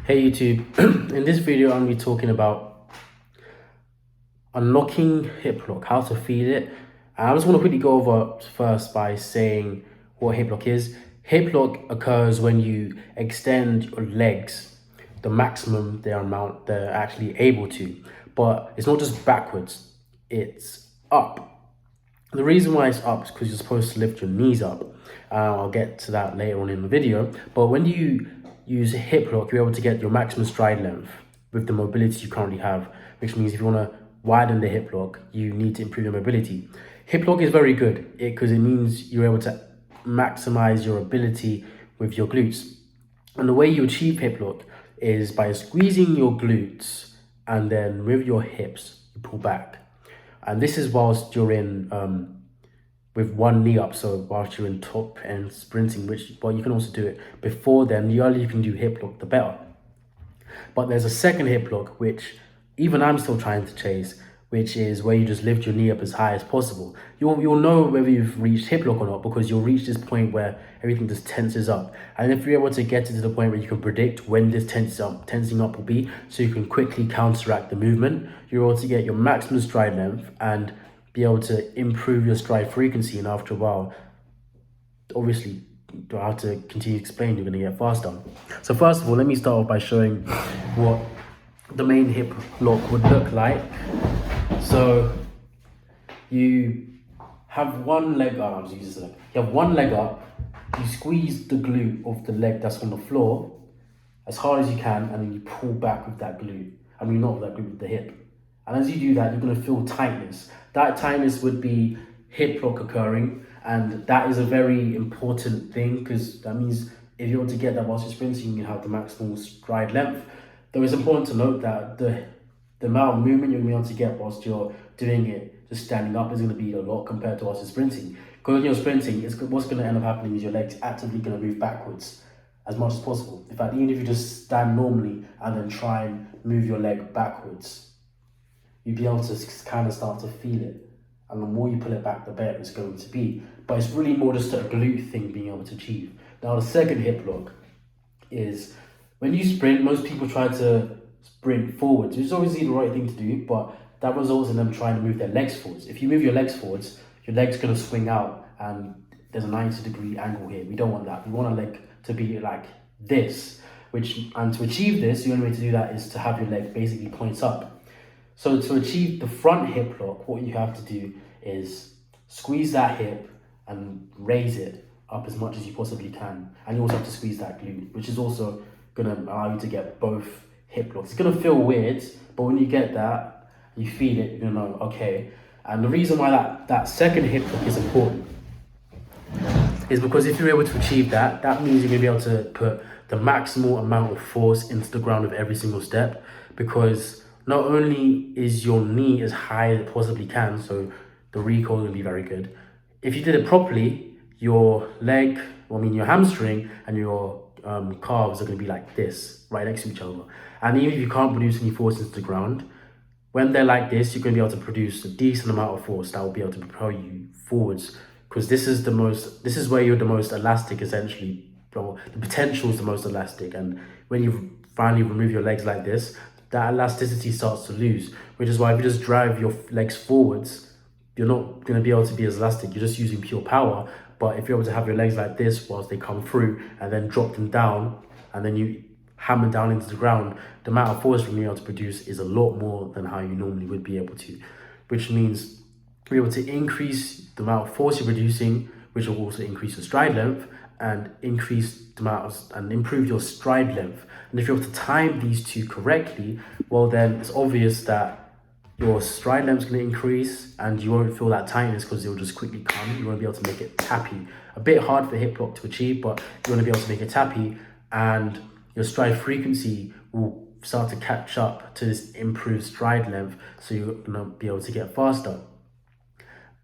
Hey YouTube, in this video I'm going to be talking about unlocking hip lock, how to feel it. And I just want to quickly go over first by saying what hip lock is. Hip lock occurs when you extend your legs the maximum their amount they're actually able to. But it's not just backwards, it's up. The reason why it's up is because you're supposed to lift your knees up. I'll get to that later on in the video. But when you use a hip lock, you're able to get your maximum stride length with the mobility you currently have, which means if you want to widen the hip lock, you need to improve your mobility. Hip lock is very good because it means you're able to maximize your ability with your glutes. And the way you achieve hip lock is by squeezing your glutes and then with your hips, you pull back. And this is whilst you're in with one knee up, so whilst you're in top and sprinting, but you can also do it before then. The earlier you can do hip lock, the better. But there's a second hip lock, which even I'm still trying to chase, which is where you just lift your knee up as high as possible. You'll know whether you've reached hip lock or not because you'll reach this point where everything just tenses up. And if you're able to get to the point where you can predict when this tensing up will be, so you can quickly counteract the movement, you're able to get your maximum stride length and be able to improve your stride frequency. And after a while, obviously, I have to continue to explain, you're going to get faster. So first of all, let me start off by showing what the main hip lock would look like. So you have one leg up, you have one leg up, you squeeze the glute of the leg that's on the floor as hard as you can, and then you pull back with that glute. I mean, not with that glute, with the hip. And as you do that, you're going to feel tightness. That tightness would be hip lock occurring, and that is a very important thing because that means if you want to get that whilst you're sprinting, you have the maximal stride length. Though it's important to note that the amount of movement you're going to be able to get whilst you're doing it, just standing up, is going to be a lot compared to whilst you're sprinting. Because when you're sprinting, what's going to end up happening is your legs actively going to move backwards as much as possible. In fact, even if you just stand normally and then try and move your leg backwards, you'd be able to kind of start to feel it. And the more you pull it back, the better it's going to be. But it's really more just a glute thing being able to achieve. Now, the second hip lock is when you sprint, most people try to sprint forwards, which is obviously the right thing to do, but that results in them trying to move their legs forwards. If you move your legs forwards, your leg's going to swing out and there's a 90-degree angle here. We don't want that. We want our leg to be like this, and to achieve this, the only way to do that is to have your leg basically points up. So to achieve the front hip lock, what you have to do is squeeze that hip and raise it up as much as you possibly can. And you also have to squeeze that glute, which is also going to allow you to get both hip locks. It's going to feel weird, but when you get that, you feel it, you're going to know, okay. And the reason why that second hip lock is important is because if you're able to achieve that, that means you're going to be able to put the maximal amount of force into the ground with every single step, because not only is your knee as high as it possibly can, so the recoil will be very good. If you did it properly, your leg, your hamstring and your calves are going to be like this, right next to each other. And even if you can't produce any force into the ground, when they're like this, you're going to be able to produce a decent amount of force that will be able to propel you forwards. Because this is where you're the most elastic, essentially. The potential is the most elastic. And when you finally remove your legs like this, that elasticity starts to lose, which is why if you just drive your legs forwards, you're not going to be able to be as elastic. You're just using pure power. But if you're able to have your legs like this whilst they come through and then drop them down and then you hammer down into the ground, the amount of force you're being able to produce is a lot more than how you normally would be able to, which means you're able to increase the amount of force you're producing, which will also increase your stride length and increase the amount and improve your stride length. And if you're able to time these two correctly, well, then it's obvious that your stride length is going to increase and you won't feel that tightness because it will just quickly come. You won't be able to make it tappy. A bit hard for hip lock to achieve, but you want to be able to make it tappy, and your stride frequency will start to catch up to this improved stride length, so you're going to be able to get faster.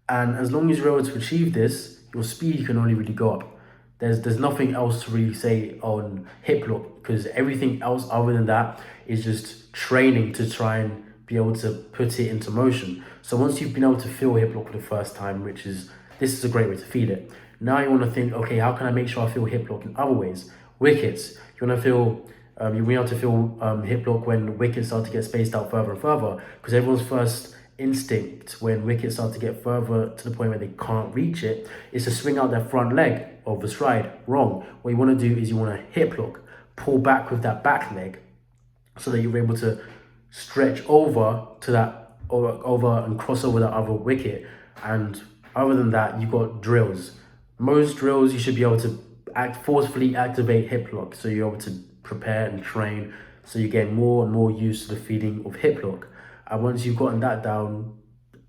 And as long as you're able to achieve this, your speed can only really go up. There's nothing else to really say on hip lock, because everything else other than that is just training to try and be able to put it into motion. So once you've been able to feel hip lock for the first time, this is a great way to feel it. Now you want to think, okay, how can I make sure I feel hip lock in other ways? Wickets. You want to feel You'll be able to feel hip lock when wickets start to get spaced out further and further, because everyone's first instinct when wickets start to get further to the point where they can't reach it is to swing out their front leg of the stride. Wrong. What you want to do is you want to hip lock, pull back with that back leg so that you're able to stretch over to that over and cross over that other wicket. And other than that, you've got drills. Most drills you should be able to forcefully activate hip lock, so you're able to prepare and train, so you get more and more used to the feeling of hip lock. And once you've gotten that down,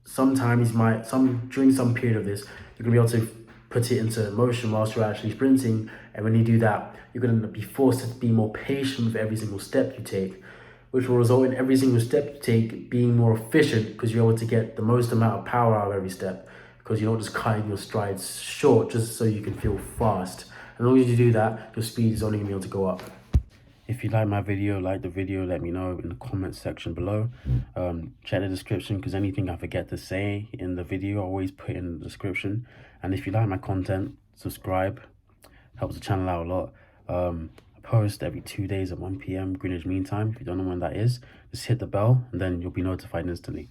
sometimes during some period of this, you're gonna be able to put it into motion whilst you're actually sprinting. And when you do that, you're gonna be forced to be more patient with every single step you take, which will result in every single step you take being more efficient, because you're able to get the most amount of power out of every step, because you're not just cutting your strides short just so you can feel fast. As long as you do that, your speed is only gonna be able to go up. If you like my video, like the video, let me know in the comment section below. Check the description, because anything I forget to say in the video, I always put in the description. And if you like my content, subscribe. Helps the channel out a lot. I post every 2 days at 1 p.m. Greenwich Mean Time. If you don't know when that is, just hit the bell and then you'll be notified instantly.